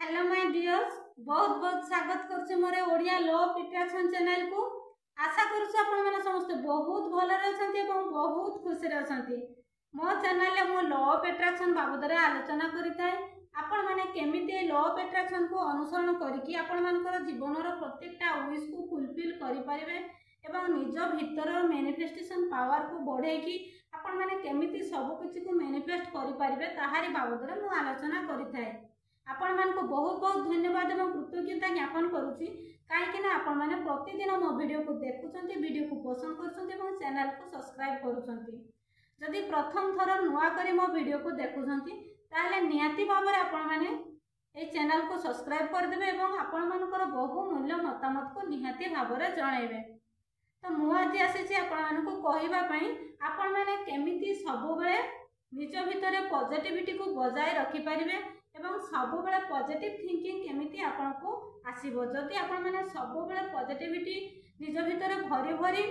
Hello my dears, बहुत बहुत स्वागत करछि मोरे Odia law of attraction channel को। आशा करूछि आपण माने समस्त बहुत भले रहछंती एवं बहुत खुशी रहछंती। मो चैनल रे मो लॉ ऑफ अट्रैक्शन बाबद रे आलोचना करिताय। आपण माने केमिते लॉ ऑफ अट्रैक्शन को अनुसरण करिकि आपण मानकर जीवन रो प्रत्येकटा विश को फुलफिल करि परिबे एवं निज भीतर मैनिफेस्टेशन पावर को बढ़े कि आपण माने केमिति सब किछि को मैनिफेस्ट करि परिबे ताहारी बाबद रे मो आलोचना करिताय। आपण मान को बहुत बहुत धन्यवाद एवं कृतज्ञता ज्ञापन करुच्ची कहीं आपण मैंने प्रतिदिन मो वीडियो को देखुंत, वीडियो को पसंद कर चैनल को सब्सक्राइब करुँच। जदि प्रथम थर नुआ करी मो वीडियो को देखुंत ताहले निहाती भाव में आपण मैंने ये चैनल को सब्सक्राइब करदे और आपण मानकर बहुमूल्य मतामत को निहाती भाव में जनइबे। तो मु आज आसी आपण को कहवाई आपण मैंने केमिति सब बेले निज भितर पॉजिटिविटी को बजाय रखि परिबे एवं सब बेले पॉजिटिव थिंकिंग केमिति आपन को आसीबो। जदि आपण माने सब बेले पॉजिटिविटी निज भितर भरी भरी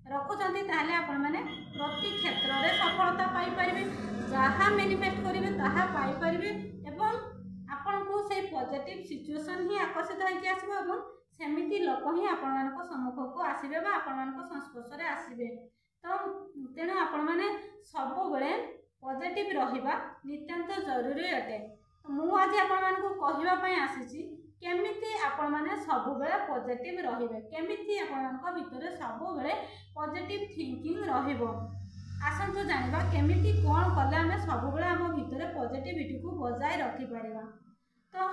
रखुचंती ताहले आपण माने प्रति क्षेत्र रे सफलता पाई परिबे, जहा मैनिफेस्ट करिवे ताहा पाई परिबे एवं आपण को से पॉजिटिव सिचुएशन ही आकर्षित होई कि आसीबो एवं सेमिति लोक ही आपण मान को सम्मुख को आसीबे बा आपण मान को संस्पर्श रे आसीबे। तो तेनु आपण माने सब बेले पॉजिटिव रहिबा नितांत जरूरी अटे। मु आज आपण मान को कहवा पई आसीची केमिति आपण माने सब बेले पॉजिटिव रहिबे, केमिति आपण मान को भितर सब बेले पॉजिटिव थिंकिंग रहिबो। आसंतु जानिबा केमिति कोन कले हमें सब बेले हम भितर पॉजिटिविटी को बजाय रखि परिबा। तो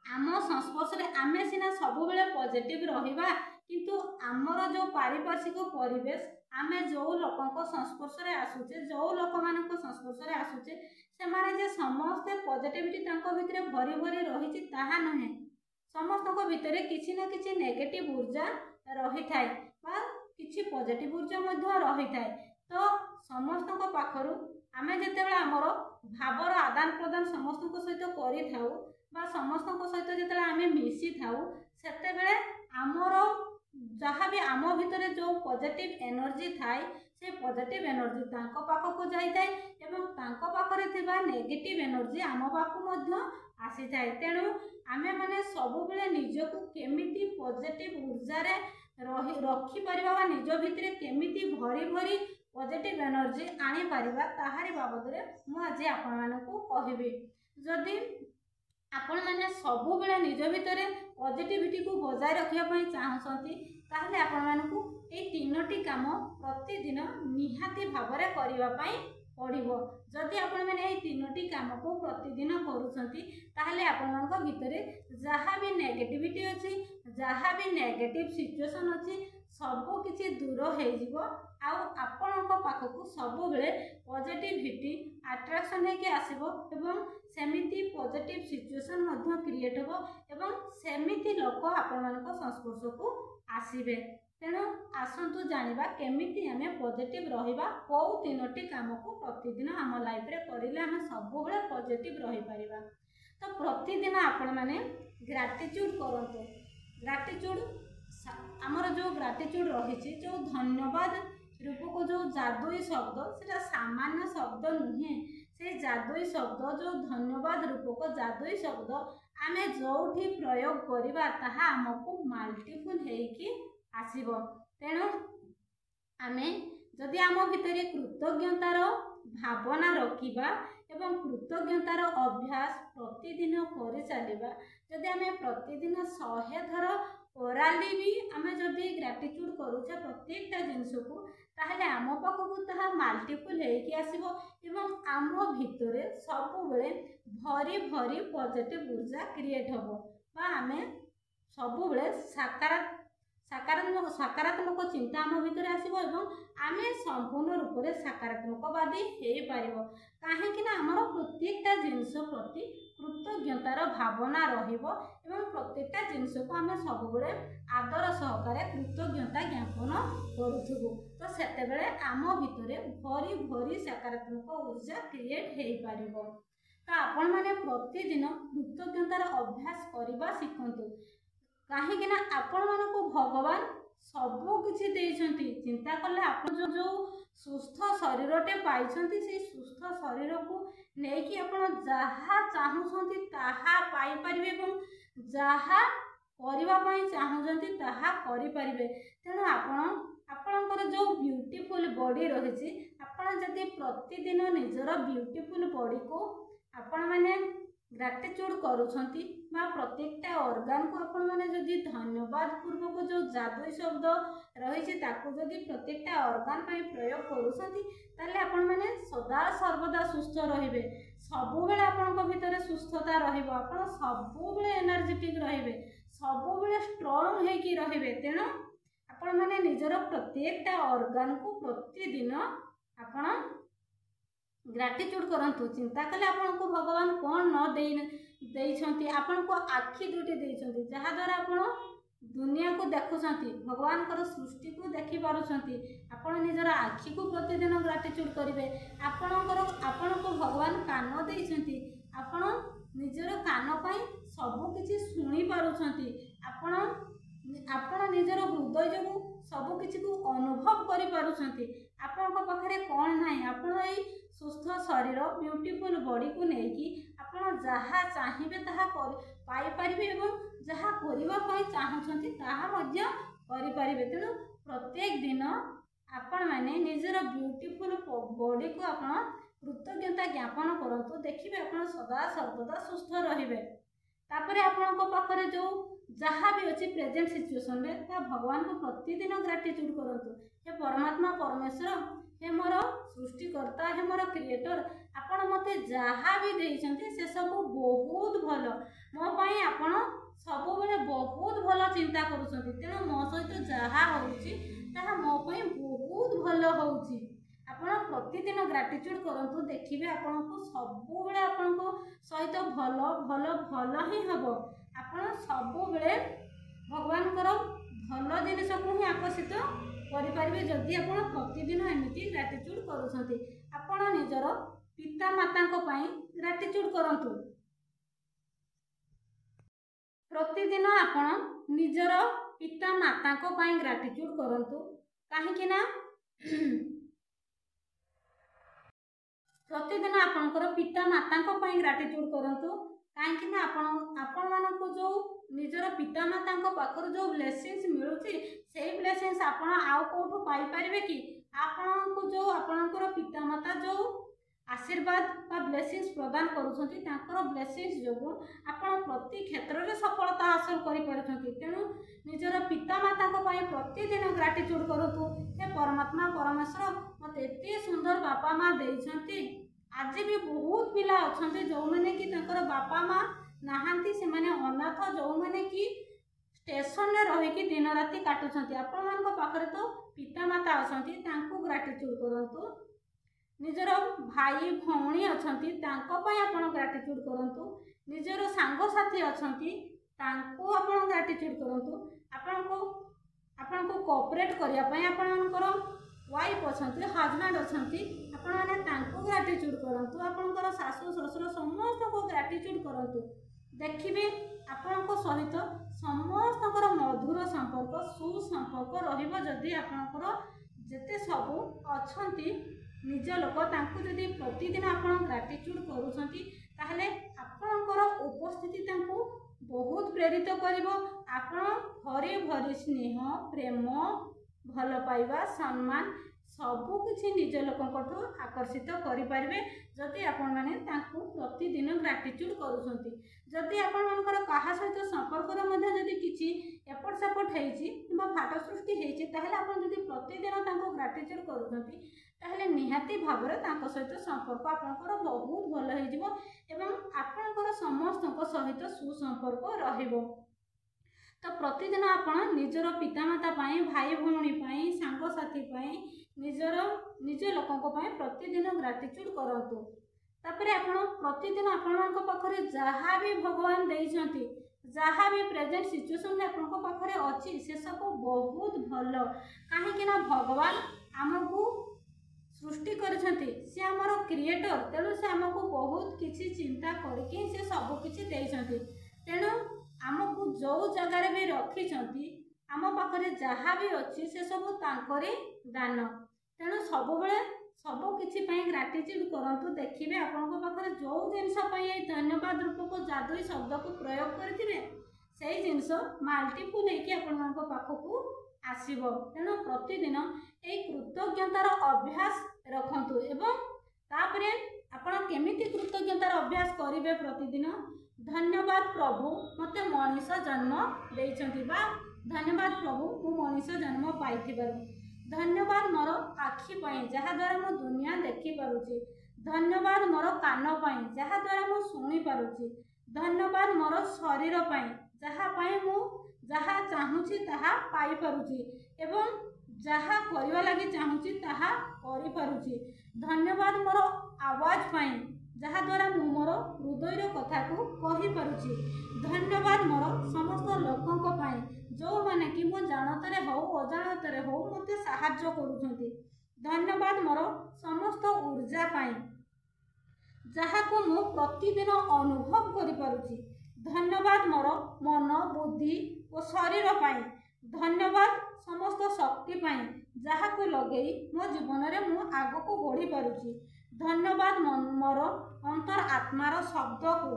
आम संस्पर्श रे आमे सिना सब बेले पॉजिटिव रहिबा किंतु आमर जो पारिपार्श्विक परिवेश आमे जो लोकंक संस्पर्श रे आसुचे, जो लोक मानक संस्पर्श रे आसुचे से माने जे समस्त पॉजिटिविटी तांको भितरे भरी भरी रहिछि ताहा नहे। समस्त को भितरे किछि ना किछि नेगेटिव ऊर्जा रही थाए बा किछि पॉजिटिव ऊर्जा मध्य रही थाए। तो समस्त को पाखरु आमे जेतेबेला हमर भावर आदान प्रदान समस्त को सहित करि थाउ बा समस्त को सहित जेतेबेला आमे मिसी थाउ सेतेबेले हमर जहाँ भी आम भितर जो पॉजिटिव एनर्जी थाए से पॉजिटिव एनर्जी तांको पाखको जाई थाए एवं तांको पाखरे थिबा नेगेटिव एनर्जी आम पाखु मध्य आसी थाए। तेणु आमे माने सब बेले निजको केमिति पॉजिटिव ऊर्जा रे रखि परिबा बा निज भितरे केमिति भरी भरी पॉजिटिव एनर्जी आनी परिबा ताहारी बाबद रे मु आज आपण मानकु कहबी। जदि आपण माने सब बेले निज भितरे पॉजिटिविटी को बजाय रखिया पई चाहछंती ताहले आपण मानकु ए तीनोटी काम प्रतिदिन निहाती भाव में करबा पई पड़िबो। जदि आपण माने ए तीनोटी काम को प्रतिदिन करूछंती ताहले आपण मानक भितरे जहाँ भी नेगेटिविटी अछि, जहाँ भी नेगेटिव सिचुएशन अछि सब किछि दूर हो जिवो आउ आपणक पाखकु सब बेले पॉजिटिविटी अट्रैक्शन है कि आसीबो एवं सेमिति पॉजिटिव सिचुएशन मध्य क्रिएट हो एवं सेमिति लोक आपण मानक संस्पर्श को आसीबे। तेणु आसंतु जानिबा केमिति आमे पॉजिटिव रहिबा को तीनोटी काम को प्रतिदिन हम लाइफ रे करिले आमे सब बेले पॉजिटिव रहि परिबा। तो प्रतिदिन आपण माने ग्रैटिट्यूड करंतु। ग्रैटिट्यूड आमर जो ग्रैटिट्यूड रही जो धन्यवाद रूपक जो जादुई शब्द सेटा सामान्य शब्द नुहे। से जादुई शब्द जो धन्यवाद रूपक जादुई शब्द आमे जोठी प्रयोग करिबा ताहा हमको मल्टीपल हेकी आसीबो। तेणु आमे जदि आम भितर कृतज्ञतार भावना रखिबा एवं कृतज्ञतार अभ्यास प्रतिदिन करि चलिबा, जदि आमे प्रतिदिन 100 थर ओराली भी आमे जदि ग्रैटिट्यूड करूछे प्रत्येकटा जिनस को ताहले आम पाखकु ताहा मल्टीपल हेकी आसीबो एवं आम भितरे सब बेले भरी भरी पॉजिटिव ऊर्जा क्रिएट होबो बा आमे सब बेले सकारात्मक चिंता आम भितर आसीबो एवं आमे संपूर्ण रूप से सकारात्मकवादी हे पारिबो। काहेकि ना हमर प्रत्येकटा जिनस प्रति कृतज्ञतार भावना रहिबो एवं प्रत्येकटा जिनस को आमे सब बेले आदर सहकारे कृतज्ञता ज्ञापन करूथुबो। तो सेते बेले आम भितरे भरी भरी सकारात्मक ऊर्जा क्रिएट हे पारिबो। तो आपण माने प्रतिदिन कृतज्ञतार अभ्यास करबा शिखंतु। काहेकि ना आपण मानको भगवान सबु किछि देइछंती। चिंता कले आपण जो सुस्थ शरीरटे पाइछंती से सुस्थ शरीर को नेकी आपण जहा चाहुछंती ताहा पाई पाइपारिबे एवं जहा करबा पई चाहुचंती ताहा करि परिबे। तेणु आपणकर जो ब्यूटीफुल बॉडी रही आपण जदि प्रतिदिन निजर ब्यूटीफुल बॉडी को आपण माने ग्राटिट्यूड करूछंती बा प्रत्येकटा ऑर्गन को आपण माने जदि धन्यवाद पूर्वक जो जादुई शब्द रही ताकू जदि प्रत्येकटा ऑर्गन पई प्रयोग करूछंती ताले आपण माने सदा सर्वदा सुस्थ रहिबे। सबु बेले आपनक भितर सुस्थता रहिबो, आपण सबु बेले एनर्जेटिक रहिबे, सबु बेले स्ट्रांग हे की रहिबे। तेणु आपण माने निजर प्रत्येकटा ऑर्गन को प्रतिदिन आपण ग्राटिट्यूड करंतु। चिंता कले आपन को भगवान कोन न देइछंती, आपन को आखि दुटी देइछंती जहा द्वारा आपण दुनिया को देखुछंती, भगवान कर सृष्टि को देखि पारुछंती। आपण निजर आखि को प्रतिदिन ग्राटिट्यूड करिवे। आपन को भगवान कान देइछंती, आपण निजर कान पई सब किछि सुनी पारुछंती। आपण निजर हृदय जो सब किछि को अनुभव करि पारुछंती। आपन को पाखरे कोन नाही, आपण एई सुस्थ शरीर ब्यूटीफुल बॉडी को लेकिन आपण जहा चाहिए ताहा पाई परिबे एवं जहा करबा पई चाहुछंती ताहा मध्य करि परिबे। तेणु प्रत्येक दिन आपण माने निजर ब्यूटीफुल बॉडी को आपण कृतज्ञता ज्ञापन करंतु, देखिबे आपण सदा सर्वदा सुस्थ रहिबे। तापरे आपण को पाखरे जो जहा भी अछि प्रेजेंट सिचुएशन रे ता भगवान को प्रतिदिन ग्रेटिट्यूड करंतु। हे परमात्मा परमेश्वर, हे मोर सृष्टिकर्ता, हे मोर क्रिएटर, आपण मते जहा भी देइछंती से सब बहुत भल मो पई। आपण सब बेले बहुत भल चिंता करूछंती, तेणु मो सहित जहा होउची ताहा मो पई बहुत भल होउची। आपण प्रतिदिन ग्रेटिट्यूड करंतु, देखिबे आपण को सब बेले आपण को सहित भल भल भल ही हबो। आपण सब बेले भगवान कर भल जिनिस को ही आकर्षित करिपारिबे जदि आपण प्रतिदिन एमिति ग्रेटिट्यूड करूछंती। आपण निजर पिता माता को पई ग्रेटिट्यूड करंतु। प्रतिदिन आपण निजर पिता माता को पई ग्रेटिट्यूड करंतु, काहे कि ना प्रतिदिन आपणकर पिता माता को पई ग्रेटिट्यूड करंतु, काहे कि ना आपण मानको जो निजर पिता माता को पाखर जो ब्लेसिंग्स मिलुची सेही ब्लेसिंग्स आपण आउ कोठो पाई परिबे कि? आपण को जो आपणकर पिता माता जो आशीर्वाद बा ब्लेसिंग्स प्रदान करूछंती तांकर ब्लेसिंग्स जोगु आपण प्रति क्षेत्र रे सफलता हासिल करि पारुछंती। तेणु निजर पिता माता को पई प्रतिदिन ग्रेटिट्यूड करतु। हे परमात्मा परमेश्वर, मते एते सुंदर बापा माँ देइछंती। आज भी बहुत पिला अछंती जो माने कि तांकर बापा माँ नाहांती, से माने अनाथ, जो माने कि स्टेशन रे रही कि दिन राति काटुछंती। आपण मान को पाखरे तो पिता माता अछंती, तांको ग्रेटिट्यूड करंतु। निजर भाई भौणी अछंती, तांको पई आपण ग्रेटिट्यूड करंतु। निजर सांग साथी अछंती, तांको आपण ग्रेटिट्यूड करंतु। आपण को कोऑपरेट करिया पई आपणकर वाइफ अछंती, हस्बैंड अछंती, आपण माने तांको ग्रेटिट्यूड करंतु। आपणकर सासु ससुर समस्त को ग्रेटिट्यूड करंतु। देखिबे आपण को सहित समस्तकर मधुर संपर्क सुसंपर्क रहिबो। जदि आपणकर जेते सबु अछंती निज लोक तांको जदि प्रतिदिन आपण ग्रेटिट्यूड करूछंती ताहले आपणकर उपस्थिति तांको बहुत प्रेरित करिवो। आपण भरी भरी स्नेह प्रेम भल पाइबा सम्मान सबु किछि निज लोकंकठो आकर्षित करि परिबे जदि आपण माने तांको प्रतिदिन ग्रेटिट्यूड करूछंती। जदि आपण मानकर काहा सहित संपर्क रे मध्ये जदि किछि एपट सेपट हेछि किबा फाट सृष्टि हेछि ताहले आपण जदि प्रतिदिन तांको ग्रेटिट्यूड करूछंती ताहले निहाती भाबरे तांको सहित संपर्क आपनकर बहुत भल हे जिवो एवं आपनकर समस्तक सहित सुसंपर्क रहिबो। तो प्रतिदिन आपण निजर पितामाता पाई, भाई भौणी पाई, सांग साथी पाई, निज लोकंक पाई प्रतिदिन ग्रेटिट्यूड करंतु। तापरे आपण प्रतिदिन आपनक पाखरे जहा भी भगवान देइछंती, जहा भी प्रेजेंट सिचुएशन रे आपनक पाखरे अछि से सब बहुत भल। काहे कि ना भगवान हमकु सृष्टि करछंती, से हमर क्रिएटर, तेणु से हमकु बहुत किछि चिंता करके से सब किछि देइछंती। तेणु हमकु जो जगह भी रखिछंती आम पाखरे जहा भी अच्छी से सब तांकरी दान। तेणु सब बेले ସବୁ କିଛି ପାଇଁ ଗ୍ରାଟିଟ୍ୟୁଡ୍ କରନ୍ତୁ। ଦେଖିବେ ଆପଣଙ୍କ ପାଖରେ ଯେଉଁ ଜିନିଷ ପାଇଁ ଏଇ ଧନ୍ୟବାଦ ରୂପକ ଯାଦୁଇ ଶବ୍ଦକୁ ପ୍ରୟୋଗ କରିଥିବେ ସେଇ ଜିନିଷ ମାଲ୍ଟିପୁଲ୍ ହେଇକି ଆପଣଙ୍କ ପାଖକୁ ଆସିବ। ତେଣୁ ପ୍ରତିଦିନ ଏଇ କୃତଜ୍ଞତାର ଅଭ୍ୟାସ ରଖନ୍ତୁ। ଏବଂ ତାପରେ ଆପଣ କେମିତି କୃତଜ୍ଞତାର ଅଭ୍ୟାସ କରିବେ? ପ୍ରତିଦିନ ଧନ୍ୟବାଦ ପ୍ରଭୁ ମୋତେ ମଣିଷ ଜନ୍ମ ଦେଇଛନ୍ତି, ବା ଧନ୍ୟବାଦ ପ୍ରଭୁ ମୁଁ ମଣିଷ ଜନ୍ମ ପାଇଥିବାରୁ, ଧନ୍ୟବାଦ ମୋର ଆଖି ପାଇଁ ଯାହାଦ୍ୱାରା ମୁଁ ଦୁନିଆ ଦେଖିପାରୁଛି, ଧନ୍ୟବାଦ ମୋର କାନ ପାଇଁ ଯାହାଦ୍ୱାରା ମୁଁ ଶୁଣିପାରୁଛି, ଧନ୍ୟବାଦ ମୋର ଶରୀର ପାଇଁ ଯାହା ପାଇଁ ମୁଁ ଯାହା ଚାହୁଁଛି ତାହା ପାଇପାରୁଛି ଏବଂ ଯାହା କରିବା ଲାଗି ଚାହୁଁଛି ତାହା କରିପାରୁଛି, ଧନ୍ୟବାଦ ମୋର ଆୱାଜ ପାଇଁ ଯାହାଦ୍ୱାରା ମୁଁ ମୋର ହୃଦୟର କଥାକୁ କହିପାରୁଛି, ଧନ୍ୟବାଦ ମୋର ସମସ୍ତ ଲୋକଙ୍କ ପାଇଁ ଯେଉଁମାନେ କି ମୋ ଜାଣତରେ ହେଉ ଅଜାଣତରେ ହେଉ ମୋତେ ସାହାଯ୍ୟ କରୁଛନ୍ତି, ଧନ୍ୟବାଦ ମୋର ସମସ୍ତ ଊର୍ଜା ପାଇଁ ଯାହାକୁ ମୁଁ ପ୍ରତିଦିନ ଅନୁଭବ କରିପାରୁଛି, ଧନ୍ୟବାଦ ମୋର ମନ ବୁଦ୍ଧି ଓ ଶରୀର ପାଇଁ, ଧନ୍ୟବାଦ ସମସ୍ତ ଶକ୍ତି ପାଇଁ ଯାହାକୁ ଲଗେଇ ମୋ ଜୀବନରେ ମୁଁ ଆଗକୁ ବଢ଼ିପାରୁଛି, ଧନ୍ୟବାଦ ମୋର ଅନ୍ତର ଆତ୍ମାର ଶବ୍ଦକୁ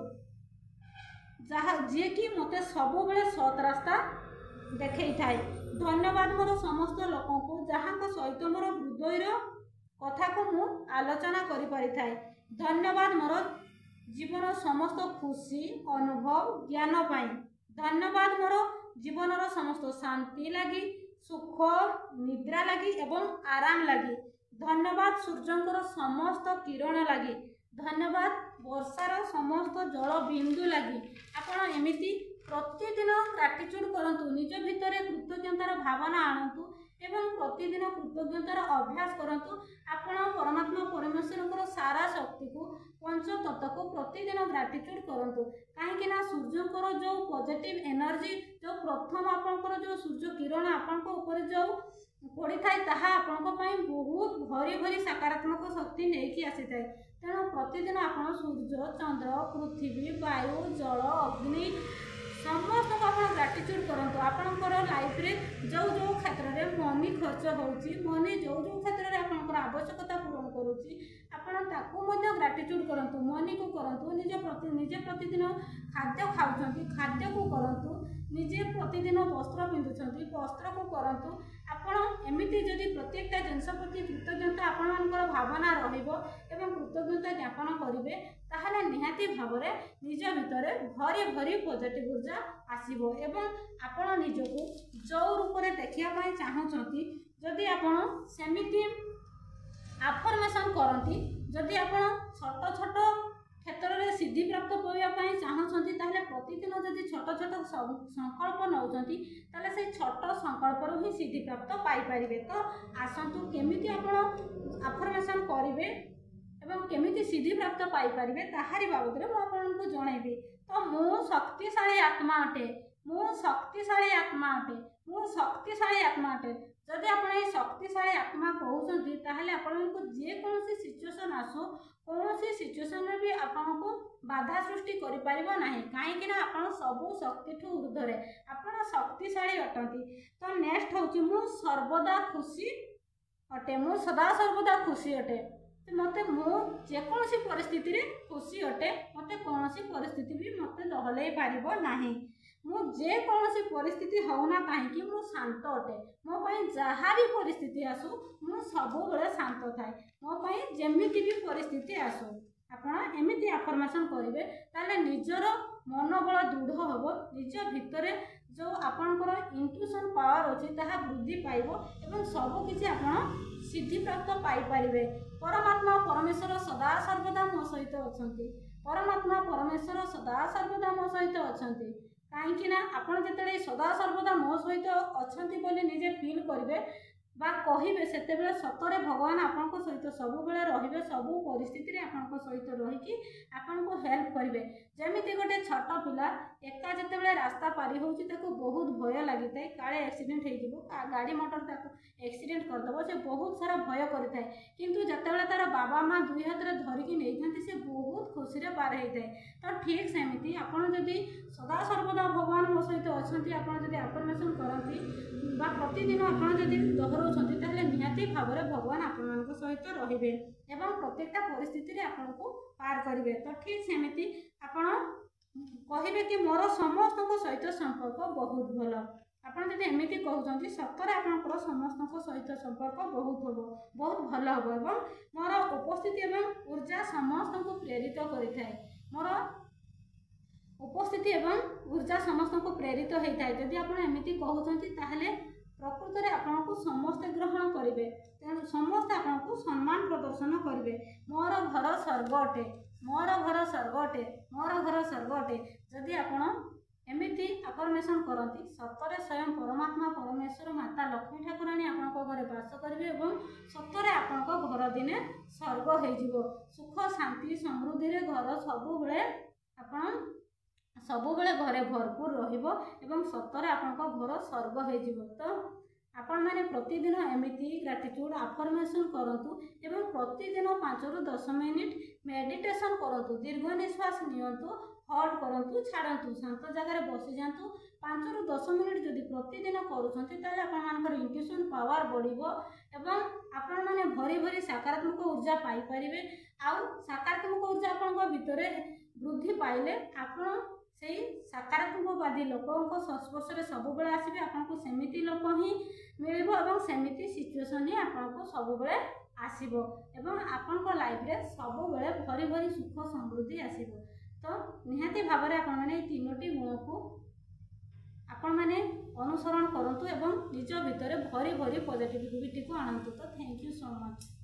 ଯିଏକି ମୋତେ ସବୁବେଳେ ସତ୍ ରାସ୍ତା ଦେଖେଇଥାଏ, ଧନ୍ୟବାଦ ମୋର ସମସ୍ତ ଲୋକଙ୍କୁ ଯାହାଙ୍କ ସହିତ ମୋର ହୃଦୟର କଥାକୁ ମୁଁ ଆଲୋଚନା କରିପାରିଥାଏ, ଧନ୍ୟବାଦ ମୋର ଜୀବନ ସମସ୍ତ ଖୁସି ଅନୁଭବ ଜ୍ଞାନ ପାଇଁ, ଧନ୍ୟବାଦ ମୋର ଜୀବନର ସମସ୍ତ ଶାନ୍ତି ଲାଗି, ସୁଖ ନିଦ୍ରା ଲାଗି ଏବଂ ଆରାମ ଲାଗି, ଧନ୍ୟବାଦ ସୂର୍ଯ୍ୟଙ୍କର ସମସ୍ତ କିରଣ ଲାଗି, ଧନ୍ୟବାଦ ବର୍ଷାର ସମସ୍ତ ଜଳ ବିନ୍ଦୁ ଲାଗି। ଆପଣ ଏମିତି ପ୍ରତିଦିନ ଗ୍ରାଟିଟ୍ୟୁଡ୍ କରନ୍ତୁ, ନିଜ ଭିତରେ କୃତଜ୍ଞତାର ଭାବନା ଆଣନ୍ତୁ ଏବଂ ପ୍ରତିଦିନ କୃତଜ୍ଞତାର ଅଭ୍ୟାସ କରନ୍ତୁ। ଆପଣ ପରମାତ୍ମା ପରମେଶ୍ୱରଙ୍କର ସାରା ଶକ୍ତିକୁ ପଞ୍ଚତତ୍ତ୍ୱକୁ ପ୍ରତିଦିନ ଗ୍ରାଟିଟ୍ୟୁଡ୍ କରନ୍ତୁ। କାହିଁକି ନା ସୂର୍ଯ୍ୟଙ୍କର ଯେଉଁ ପଜିଟିଭ୍ ଏନର୍ଜି, ଯେଉଁ ପ୍ରଥମ ଆପଣଙ୍କର ଯେଉଁ ସୂର୍ଯ୍ୟ କିରଣ ଆପଣଙ୍କ ଉପରେ ଯେଉଁ ପଡ଼ିଥାଏ ତାହା ଆପଣଙ୍କ ପାଇଁ ବହୁତ ଭରି ଭରି ସକାରାତ୍ମକ ଶକ୍ତି ନେଇକି ଆସିଥାଏ। ତେଣୁ ପ୍ରତିଦିନ ଆପଣ ସୂର୍ଯ୍ୟ ଚନ୍ଦ୍ର ପୃଥିବୀ ବାୟୁ ଜଳ ଅଗ୍ନି ସମସ୍ତଙ୍କୁ ଆପଣ ଗ୍ରାଟିଟ୍ୟୁଡ୍ କରନ୍ତୁ। ଆପଣଙ୍କର ଲାଇଫରେ ଯେଉଁ ଯେଉଁ କ୍ଷେତ୍ରରେ ମନି ଖର୍ଚ୍ଚ ହେଉଛି, ମନି ଯେଉଁ ଯେଉଁ କ୍ଷେତ୍ରରେ ଆପଣଙ୍କର ଆବଶ୍ୟକତା ପୂରଣ କରୁଛି ଆପଣ ତାକୁ ମଧ୍ୟ ଗ୍ରାଟିଟ୍ୟୁଡ୍ କରନ୍ତୁ। ମନିକୁ କରନ୍ତୁ, ନିଜେ ପ୍ରତିଦିନ ଖାଦ୍ୟ ଖାଉଛନ୍ତି ଖାଦ୍ୟକୁ କରନ୍ତୁ, ନିଜେ ପ୍ରତିଦିନ ବସ୍ତ୍ର ପିନ୍ଧୁଛନ୍ତି ବସ୍ତ୍ରକୁ କରନ୍ତୁ। ଆପଣ ଏମିତି ଯଦି ପ୍ରତ୍ୟେକଟା ଜିନିଷ ପ୍ରତି କୃତଜ୍ଞତା ଆପଣମାନଙ୍କର ଭାବନା ରହିବ ଏବଂ କୃତଜ୍ଞତା ଜ୍ଞାପନ କରିବେ ତାହେଲେ ନିହାତି ଭାବରେ ନିଜ ଭିତରେ ଭରି ଭରି ପଜିଟିଭ୍ ଊର୍ଜା ଆସିବ ଏବଂ ଆପଣ ନିଜକୁ ଯେଉଁ ରୂପରେ ଦେଖିବା ପାଇଁ ଚାହୁଁଛନ୍ତି ଯଦି ଆପଣ ସେମିତି ଆଫର୍ମେସନ୍ କରନ୍ତି, ଯଦି ଆପଣ ଛୋଟ ଛୋଟ କ୍ଷେତ୍ରରେ ସିଦ୍ଧିପ୍ରାପ୍ତ କରିବା ପାଇଁ ଚାହୁଁଛନ୍ତି ତାହେଲେ ପ୍ରତିଦିନ ଯଦି ଛୋଟ ଛୋଟ ସଂକଳ୍ପ ନେଉଛନ୍ତି ତାହେଲେ ସେଇ ଛୋଟ ସଂକଳ୍ପରୁ ହିଁ ସିଦ୍ଧିପ୍ରାପ୍ତ ପାଇପାରିବେ। ତ ଆସନ୍ତୁ କେମିତି ଆପଣ ଆଫର୍ମେସନ୍ କରିବେ ଏବଂ କେମିତି ସିଦ୍ଧିପ୍ରାପ୍ତ ପାଇପାରିବେ ତାହାରି ବାବଦରେ ମୁଁ ଆପଣଙ୍କୁ ଜଣାଇବି। ତ ମୁଁ ଶକ୍ତିଶାଳୀ ଆତ୍ମା ଅଟେ, ମୁଁ ଶକ୍ତିଶାଳୀ ଆତ୍ମା ଅଟେ, ମୁଁ ଶକ୍ତିଶାଳୀ ଆତ୍ମା ଅଟେ। ଯଦି ଆପଣ ଏଇ ଶକ୍ତିଶାଳୀ ଆତ୍ମା କହୁଛନ୍ତି ତାହେଲେ ଆପଣଙ୍କୁ ଯେକୌଣସି ସିଚୁଏସନ୍ ଆସୁ କୌଣସି ସିଚୁଏସନ୍ରେ ବି ଆପଣଙ୍କୁ ବାଧା ସୃଷ୍ଟି କରିପାରିବ ନାହିଁ। କାହିଁକି ନା ଆପଣ ସବୁ ଶକ୍ତିଠୁ ଊର୍ଦ୍ଧ୍ୱରେ, ଆପଣ ଶକ୍ତିଶାଳୀ ଅଟନ୍ତି। ତ ନେକ୍ସଟ ହେଉଛି ମୁଁ ସର୍ବଦା ଖୁସି ଅଟେ, ମୁଁ ସଦାସର୍ବଦା ଖୁସି ଅଟେ। ମୁଁ ଯେକୌଣସି ପରିସ୍ଥିତିରେ ଖୁସି ଅଟେ, ମୋତେ କୌଣସି ପରିସ୍ଥିତି ବି ମୋତେ ଦହଲେଇ ପାରିବ ନାହିଁ। ମୁଁ ଯେକୌଣସି ପରିସ୍ଥିତି ହେଉନା କାହିଁକି ମୁଁ ଶାନ୍ତ ଅଟେ। ମୋ ପାଇଁ ଯାହା ବି ପରିସ୍ଥିତି ଆସୁ ମୁଁ ସବୁବେଳେ ଶାନ୍ତ ଥାଏ। ମୋ ପାଇଁ ଯେମିତି ବି ପରିସ୍ଥିତି ଆସୁ ଆପଣ ଏମିତି ଆଫର୍ମେସନ୍ କରିବେ ତାହେଲେ ନିଜର ମନୋବଳ ଦୃଢ଼ ହେବ, ନିଜ ଭିତରେ ଯେଉଁ ଆପଣଙ୍କର ଇଣ୍ଟୁଇସନ୍ ପାୱାର ଅଛି ତାହା ବୃଦ୍ଧି ପାଇବ ଏବଂ ସବୁକିଛି ଆପଣ ସିଦ୍ଧିପ୍ରାପ୍ତ ପାଇପାରିବେ। ପରମାତ୍ମା ପରମେଶ୍ୱର ସଦାସର୍ବଦା ମୋ ସହିତ ଅଛନ୍ତି, ପରମାତ୍ମା ପରମେଶ୍ୱର ସଦାସର୍ବଦା ମୋ ସହିତ ଅଛନ୍ତି। କାହିଁକି ନା ଆପଣ ଯେତେବେଳେ ସଦାସର୍ବଦା ମୋ ସହିତ ଅଛନ୍ତି ବୋଲି ନିଜେ ଫିଲ୍ କରିବେ ବା କହିବେ ସେତେବେଳେ ସତରେ ଭଗବାନ ଆପଣଙ୍କ ସହିତ ସବୁବେଳେ ରହିବେ, ସବୁ ପରିସ୍ଥିତିରେ ଆପଣଙ୍କ ସହିତ ରହିକି ଆପଣଙ୍କୁ ହେଲ୍ପ କରିବେ। ଯେମିତି ଗୋଟେ ଛୋଟ ପିଲା ଏକା ଯେତେବେଳେ ରାସ୍ତା ପାରି ହେଉଛି ତାକୁ ବହୁତ ଭୟ ଲାଗିଥାଏ, କାଳେ ଆକ୍ସିଡେଣ୍ଟ ହେଇଯିବ, ଗାଡ଼ି ମଟର ତାକୁ ଆକ୍ସିଡେଣ୍ଟ କରିଦେବ, ସେ ବହୁତ ସାରା ଭୟ କରିଥାଏ। କିନ୍ତୁ ଯେତେବେଳେ ତାର ବାବା ମା ଦୁଇ ହାତରେ ଧରିକି ନେଇଥାନ୍ତି ସେ ବହୁତ ଖୁସିରେ ପାର ହେଇଥାଏ। ତ ଠିକ୍ ସେମିତି ଆପଣ ଯଦି ସଦାସର୍ବଦା ଭଗବାନ ମୋ ସହିତ ଅଛନ୍ତି ଆପଣ ଯଦି ଆଫର୍ମେସନ୍ କରନ୍ତି ବା ପ୍ରତିଦିନ ଆପଣ ଯଦି ଦୋହରାଉଛନ୍ତି ତାହେଲେ ନିହାତି ଭାବରେ ଭଗବାନ ଆପଣମାନଙ୍କ ସହିତ ରହିବେ ଏବଂ ପ୍ରତ୍ୟେକଟା ପରିସ୍ଥିତିରେ ଆପଣଙ୍କୁ ପାର କରିବେ। ତ ଠିକ୍ ସେମିତି ଆପଣ କହିବେ କି ମୋର ସମସ୍ତଙ୍କ ସହିତ ସମ୍ପର୍କ ବହୁତ ଭଲ। ଆପଣ ଯଦି ଏମିତି କହୁଛନ୍ତି ସତରେ ଆପଣଙ୍କର ସମସ୍ତଙ୍କ ସହିତ ସମ୍ପର୍କ ବହୁତ ଭଲ ହେବ ଏବଂ ମୋର ଉପସ୍ଥିତି ଏବଂ ऊर्जा ସମସ୍ତଙ୍କୁ ପ୍ରେରିତ କରିଥାଏ। ମୋର ଉପସ୍ଥିତି ଏବଂ ऊर्जा ସମସ୍ତଙ୍କୁ ପ୍ରେରିତ ହୋଇଥାଏ। ଯଦି ଆପଣ ଏମିତି କହୁଛନ୍ତି ତାହେଲେ ପ୍ରକୃତରେ ଆପଣଙ୍କୁ ସମସ୍ତେ ଗ୍ରହଣ କରିବେ, ତେଣୁ ସମସ୍ତେ ଆପଣଙ୍କୁ ସମ୍ମାନ ପ୍ରଦର୍ଶନ କରିବେ। ମୋର ଘର ସ୍ୱର୍ଗ ଅଟେ, ମୋର ଘର ସ୍ୱର୍ଗ ଅଟେ, ମୋର ଘର ସ୍ୱର୍ଗ ଅଟେ। ଯଦି ଆପଣ ଏମିତି ଆଫର୍ମେସନ୍ କରନ୍ତି ସତରେ ସ୍ୱୟଂ ପରମାତ୍ମା ପରମେଶ୍ୱର ମାତା ଲକ୍ଷ୍ମୀ ଠାକୁରାଣୀ ଆପଣଙ୍କ ଘରେ ବାସ କରିବେ ଏବଂ ସତରେ ଆପଣଙ୍କ ଘର ଦିନେ ସ୍ୱର୍ଗ ହୋଇଯିବ। ସୁଖ ଶାନ୍ତି ସମୃଦ୍ଧିରେ ଘର ସବୁବେଳେ ଘରେ ଭରପୁର ରହିବ ଏବଂ ସତରେ ଆପଣଙ୍କ ଘର ସ୍ୱର୍ଗ ହୋଇଯିବ। ତ ଆପଣମାନେ ପ୍ରତିଦିନ ଏମିତି ଗ୍ରାଟିଟ୍ୟୁଡ୍ ଆଫର୍ମେସନ୍ କରନ୍ତୁ ଏବଂ ପ୍ରତିଦିନ 5 ରୁ 10 ମିନିଟ୍ ମେଡିଟେସନ୍ କରନ୍ତୁ। ଦୀର୍ଘ ନିଶ୍ୱାସ ନିଅନ୍ତୁ, ହଲ୍ଡ କରନ୍ତୁ, ଛାଡ଼ନ୍ତୁ, ଶାନ୍ତ ଜାଗାରେ ବସିଯାଆନ୍ତୁ। 5 ରୁ 10 ମିନିଟ୍ ଯଦି ପ୍ରତିଦିନ କରୁଛନ୍ତି ତାହେଲେ ଆପଣମାନଙ୍କର ଇଣ୍ଟୁଇସନ୍ ପାୱାର ବଢ଼ିବ ଏବଂ ଆପଣମାନେ ଭରି ଭରି ସକାରାତ୍ମକ ऊर्जा ପାଇପାରିବେ। ଆଉ ସକାରାତ୍ମକ ऊर्जा ଆପଣଙ୍କ ଭିତରେ ବୃଦ୍ଧି ପାଇଲେ ଆପଣ ସେଇ ସକାରାତ୍ମକବାଦୀ ଲୋକଙ୍କ ସଂସ୍ପର୍ଶରେ ସବୁବେଳେ ଆସିବେ। ଆପଣଙ୍କୁ ସେମିତି ଲୋକ ହିଁ ମିଳିବ ଏବଂ ସେମିତି ସିଚୁଏସନ୍ ହିଁ ଆପଣଙ୍କୁ ସବୁବେଳେ ଆସିବ ଏବଂ ଆପଣଙ୍କ ଲାଇଫରେ ସବୁବେଳେ ଭରି ଭରି ସୁଖ ସମୃଦ୍ଧି ଆସିବ। ତ ନିହାତି ଭାବରେ ଆପଣମାନେ ଏଇ 3ଟି ଗୁଣକୁ ଆପଣମାନେ ଅନୁସରଣ କରନ୍ତୁ ଏବଂ ନିଜ ଭିତରେ ଭରି ଭରି ପଜିଟିଭିଟିକୁ ଆଣନ୍ତୁ। ତ ଥ୍ୟାଙ୍କ ୟୁ ସୋ ମଚ୍।